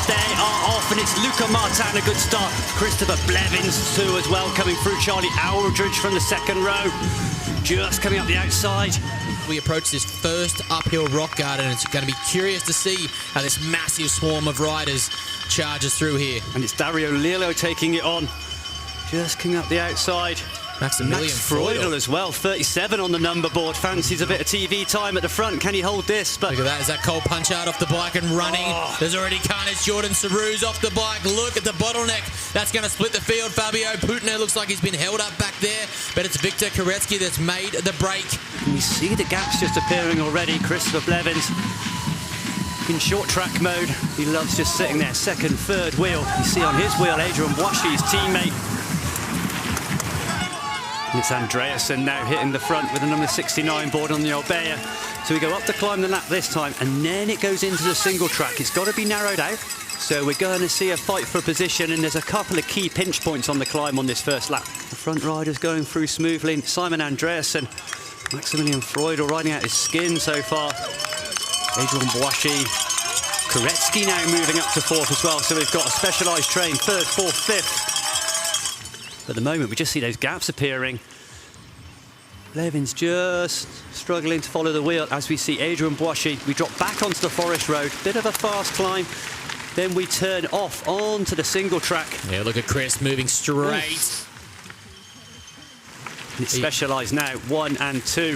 they are off, and it's Luca Martin, a good start. Christopher Blevins too as well, coming through. Charlie Aldridge from the second row, just coming up the outside. We approach this first uphill rock garden, and it's going to be curious to see how this massive swarm of riders charges through here. And it's Dario Lillo taking it on, just coming up the outside. Maximilian Freudel as well, 37 on the number board. Fancies a bit of TV time at the front. Can he hold this? But look at that. Is that Cole Punchard off the bike and running? Oh. There's already carnage. Jordan Saru's off the bike. Look at the bottleneck. That's going to split the field. Fabio Putner looks like he's been held up back there, but it's Victor Koretsky that's made the break. And we see the gaps just appearing already. Christopher Blevins in short track mode. He loves just sitting there. Second, third wheel. You see on his wheel, Adrian Boischi, his teammate. It's Andreasen now hitting the front with the number 69 board on the Orbea. So we go up to climb the lap this time, and then it goes into the single track. It's got to be narrowed out. So we're going to see a fight for position, and there's a couple of key pinch points on the climb on this first lap. The front rider's going through smoothly. Simon Andreasen, Maximilian Freudel riding out his skin so far. Adrian Boischi, Koretsky now moving up to fourth as well. So we've got a specialised train, third, fourth, fifth. At the moment, we just see those gaps appearing. Blevins just struggling to follow the wheel as we see Adrian Boischi. We drop back onto the forest road, bit of a fast climb. Then we turn off onto the single track. Yeah, look at Chris moving straight. It's specialised now, 1 and 2.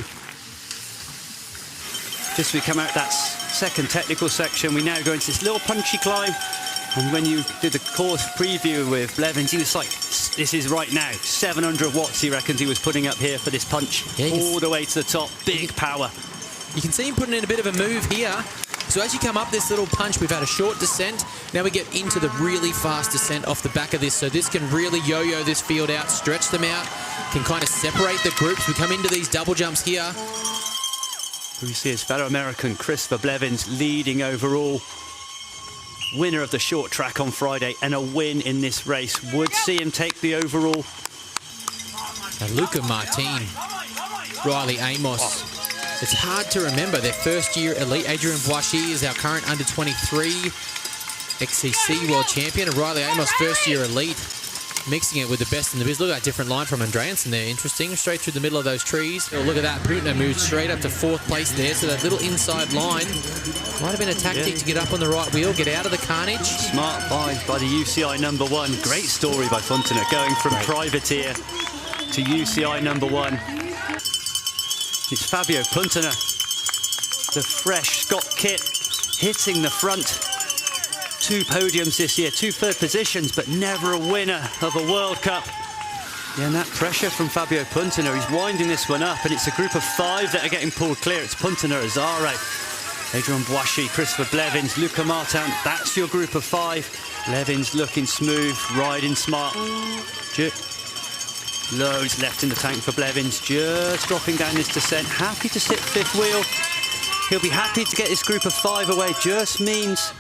Just as we come out that second technical section, we now go into this little punchy climb. And when you did the course preview with Blevins, he was like, this is right now. 700 watts, he reckons he was putting up here for this punch. Yeah, all the way to the top, big power. You can see him putting in a bit of a move here. So as you come up this little punch, we've had a short descent. Now we get into the really fast descent off the back of this. So this can really yo-yo this field out, stretch them out, can kind of separate the groups. We come into these double jumps here. We see his fellow American, Christopher Blevins, leading overall. Winner of the short track on Friday, and a win in this race. Would see him take the overall. And Luca Martin, Riley Amos. It's hard to remember their first year elite. Adrian Boischi is our current under 23 XCC world champion. And Riley Amos, first year elite. Mixing it with the best in the biz. Look at that different line from Andreasen there. Interesting. Straight through the middle of those trees. Oh, look at that. Putner moved straight up to fourth place there. So that little inside line might have been a tactic to get up on the right wheel, get out of the carnage. Smart by the UCI number 1. Great story by Fontener, going from privateer to UCI number 1. It's Fabio Puntener, the fresh Scott kit, hitting the front. 2 podiums this year, 2 third positions, but never a winner of a World Cup. Yeah, and that pressure from Fabio Puntener, he's winding this one up, and it's a group of 5 that are getting pulled clear. It's Puntener, Azare, Adrian Boischi, Christopher Blevins, Luca Martin. That's your group of 5. Blevins looking smooth, riding smart. Loads left in the tank for Blevins, just dropping down this descent. Happy to sit fifth wheel. He'll be happy to get this group of 5 away. Just means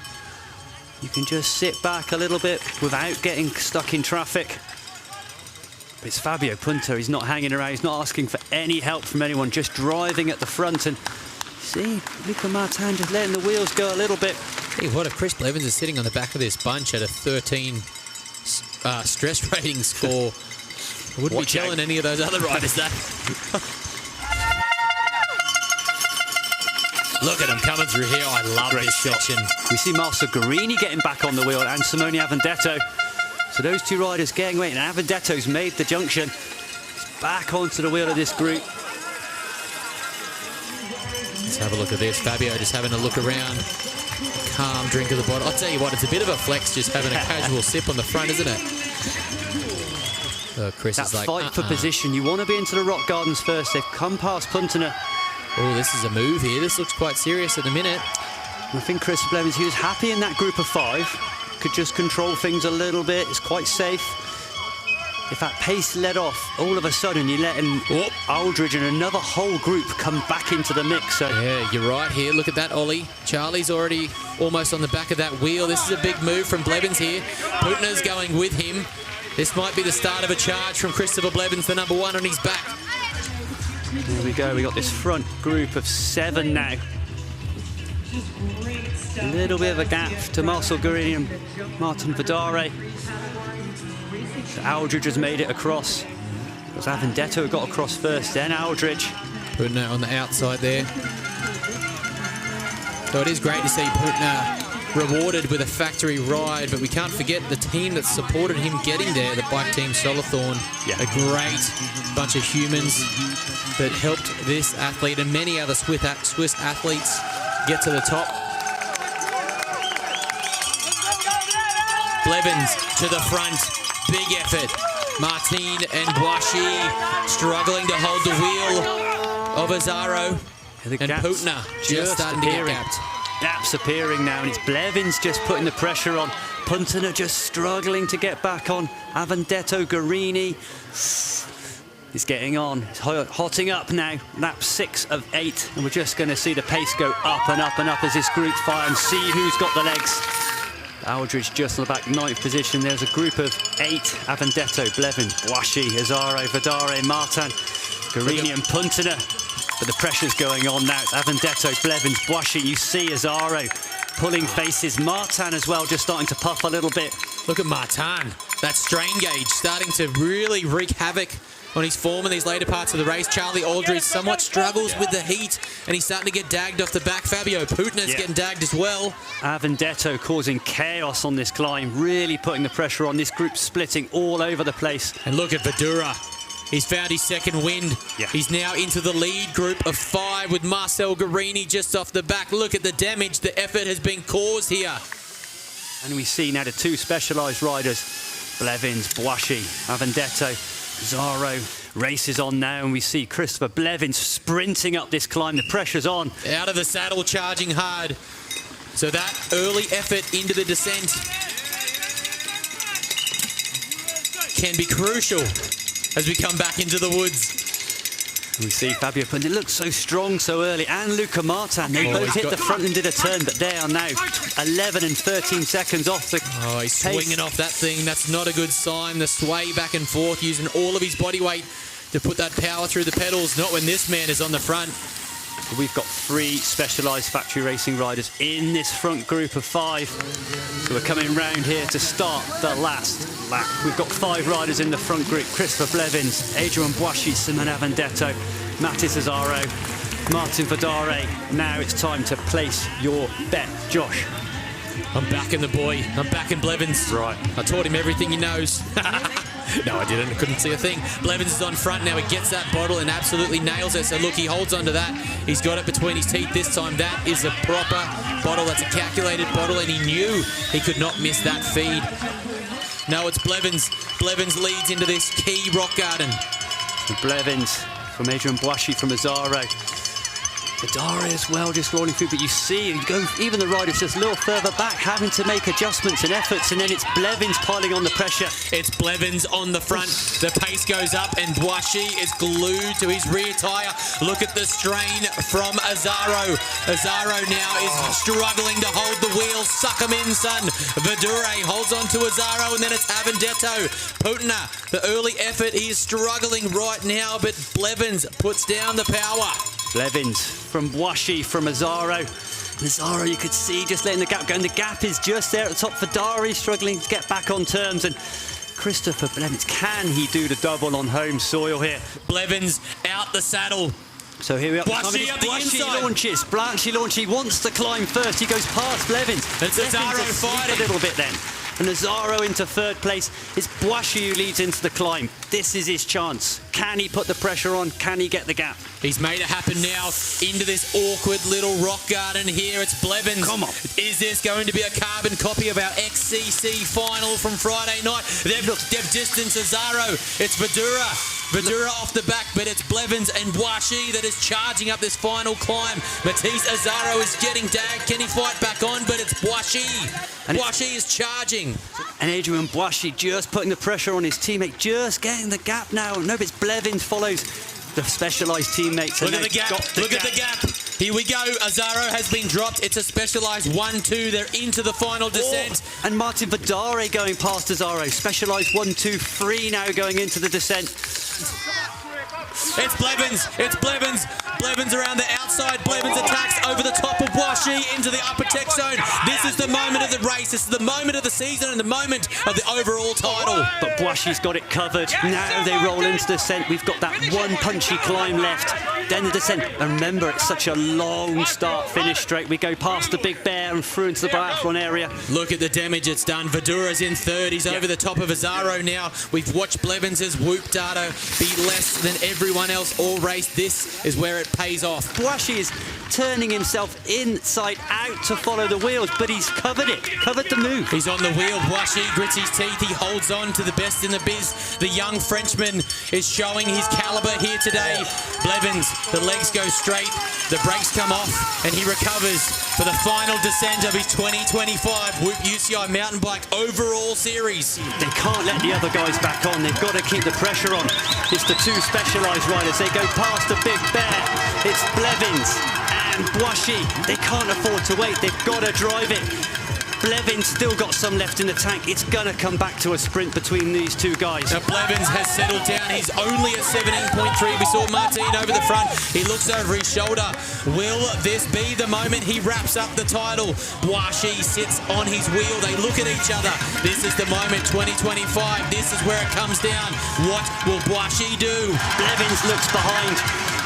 you can just sit back a little bit without getting stuck in traffic. But it's Fabio Punto. He's not hanging around. He's not asking for any help from anyone. Just driving at the front. And see, Luca Martin just letting the wheels go a little bit. Hey, what if Chris Blevins is sitting on the back of this bunch at a 13 stress rating score? I wouldn't be telling any of those other riders that. Look at him coming through here. I love this section. We see Marcel Guarini getting back on the wheel, and Simone Avendetto. So those 2 riders getting away, and Avendetto's made the junction. He's back onto the wheel of this group. Let's have a look at this. Fabio just having a look around. Calm drink of the bottle. I'll tell you what, it's a bit of a flex just having a casual sip on the front, isn't it? Chris is like, fight for position. You want to be into the rock gardens first. They've come past Puntener. Oh, this is a move here. This looks quite serious at the minute. I think Chris Blevins, he was happy in that group of 5. Could just control things a little bit. It's quite safe. If that pace let off, all of a sudden you're letting Aldridge and another whole group come back into the mix. So yeah, you're right here. Look at that, Ollie. Charlie's already almost on the back of that wheel. This is a big move from Blevins here. Putner's going with him. This might be the start of a charge from Christopher Blevins, the number 1 on his back. There we go. We got this front group of 7 now. A little bit of a gap to Marcel Guerini and Martin Vidare. So Aldridge has made it across. It was Avendetto who got across first, then Aldridge. Putting it on the outside there. So it is great to see Putna rewarded with a factory ride, but we can't forget the team that supported him getting there, the bike team Solothurn. Yeah. A great bunch of humans that helped this athlete and many other Swiss athletes get to the top. Blevins to the front, big effort. Martin and Boishi struggling to hold the wheel of Azaro. The And Putna just starting to get gapped. Gaps appearing now, and it's Blevins just putting the pressure on. Puntner just struggling to get back on. Avendetto, Guerini. He's getting on. He's hotting up now. Lap 6 of 8. And we're just going to see the pace go up and up and up as this group fire and see who's got the legs. Aldridge just on the back, 9th position. There's a group of 8. Avendetto, Blevins, Boishi, Azaro, Vidare, Martin, Guerini and Puntner. But the pressure's going on now. It's Avendetto, Blevins, Boishi. You see Azaro pulling faces. Martin as well, just starting to puff a little bit. Look at Martin. That strain gauge starting to really wreak havoc on his form in these later parts of the race. Charlie Aldridge somewhat struggles with the heat, and he's starting to get dagged off the back. Fabio Putner's getting dagged as well. Avendetto causing chaos on this climb, really putting the pressure on. This group splitting all over the place. And look at Vidura. He's found his second wind. Yeah. He's now into the lead group of 5 with Marcel Guerini just off the back. Look at the damage, the effort has been caused here. And we see now the 2 specialised riders, Blevins, Boishi, Avendetto, Zaro. Races on now, and we see Christopher Blevins sprinting up this climb. The pressure's on. Out of the saddle, charging hard. So that early effort into the descent can be crucial as we come back into the woods. We see Fabio Punt. It looks so strong so early. And Luca Martin. They both hit the front and did a turn, but they are now 11 and 13 seconds off the he's pace. swinging off that thing. That's not a good sign. The sway back and forth, using all of his body weight to put that power through the pedals. Not when this man is on the front. We've got 3 specialised factory racing riders in this front group of 5. So we're coming round here to start the last lap. We've got 5 riders in the front group. Christopher Blevins, Adrian Boishi, Simon Avendetto, Mattis Azaro, Martin Vidare. Now it's time to place your bet. Josh. I'm backing the boy. I'm backing Blevins. Right. I taught him everything he knows. No, I didn't. I couldn't see a thing. Blevins is on front now. He gets that bottle and absolutely nails it. So look, he holds onto that. He's got it between his teeth this time. That is a proper bottle. That's a calculated bottle, and he knew he could not miss that feed. No, it's Blevins. Blevins leads into this key rock garden. Blevins from Adrian Boishi from Azaro. Vidare as well, just rolling through, but you see, even the riders just a little further back, having to make adjustments and efforts, and then it's Blevins piling on the pressure. It's Blevins on the front. The pace goes up, and Boishi is glued to his rear tyre. Look at the strain from Azaro. Azaro now is struggling to hold the wheel. Suck him in, son. Vidure holds on to Azaro, and then it's Avendetto. Putna, the early effort, he is struggling right now, but Blevins puts down the power. Blevins from Boishi from Azaro. Azaro, you could see just letting the gap go, and the gap is just there at the top. Vidare struggling to get back on terms, and Christopher Blevins, can he do the double on home soil here? Blevins out the saddle. So here we are. Boishi up the inside. Launches. He wants to climb first. He goes past Blevins. It's Azaro fighting a little bit then. And Azaro into 3rd place. It's Boishi who leads into the climb. This is his chance. Can he put the pressure on? Can he get the gap? He's made it happen now into this awkward little rock garden here. It's Blevins. Come on. Is this going to be a carbon copy of our XCC final from Friday night? They've distanced Azaro. It's Vidura. Vidura off the back, but it's Blevins and Boishi that is charging up this final climb. Matisse Azaro is getting dagged. Can he fight back on? But it's Boishi. Boishi is charging. And Adrian Boishi just putting the pressure on his teammate, just getting the gap now. No, but it's Blevins follows the specialised teammates. Look at the gap. Look at the gap. Here we go. Azaro has been dropped. It's a specialised 1-2. They're into the final descent. Oh, and Martin Vidare going past Azaro. Specialised 1-2-3 now going into the descent. It's Blevins. It's Blevins. Blevins around the outside. outside. Blevins attacks over the top of Washi into the upper tech zone. This is the moment of the race. This is the moment of the season and the moment of the overall title. But Bwashi's got it covered. Now they roll into descent. We've got that one punchy climb left. Then the descent. And remember, it's such a long start-finish straight. We go past the Big Bear and through into the biathlon area. Look at the damage it's done. Vidura's in third. He's over the top of Azaro now. We've watched Blevins' whoop data be less than everyone else all race. This is where it pays off. Bwashi is turning himself inside out to follow the wheels, but he's covered it, covered the move. He's on the wheel. Bwashi grits his teeth. He holds on to the best in the biz. The young Frenchman is showing his caliber here today. Blevins, the legs go straight, the brakes come off, and he recovers for the final descent of his 2025 Whoop UCI mountain bike overall series. They can't let the other guys back on. They've got to keep the pressure on. It's the two specialised riders. They go past the Big Bear. It's Blevins and Bwashi. They can't afford to wait. They've got to drive it. Blevins still got some left in the tank. It's going to come back to a sprint between these two guys. Now Blevins has settled down. He's only at 17.3. We saw Martin over the front. He looks over his shoulder. Will this be the moment he wraps up the title? Bwashi sits on his wheel. They look at each other. This is the moment, 2025. This is where it comes down. What will Bwashi do? Blevins looks behind.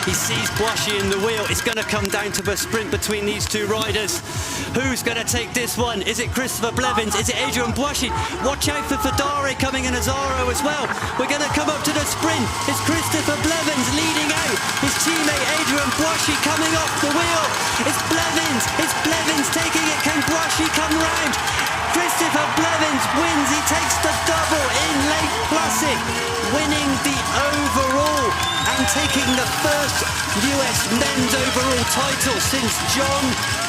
He sees Bwashi in the wheel. It's going to come down to a sprint between these two riders. Who's going to take this one? Is it Christopher Blevins? Is it Adrian Bwashi? Watch out for Fedare coming in Azaro as well. We're going to come up to the sprint. It's Christopher Blevins leading out. His teammate Adrian Bwashi coming off the wheel. It's Blevins. It's Blevins taking it. Can Bwashi come round? Christopher Blevins wins. He takes the double in Lake Placid, winning the overall and taking the first US men's overall title since John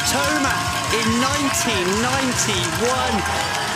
Tomac in 1991.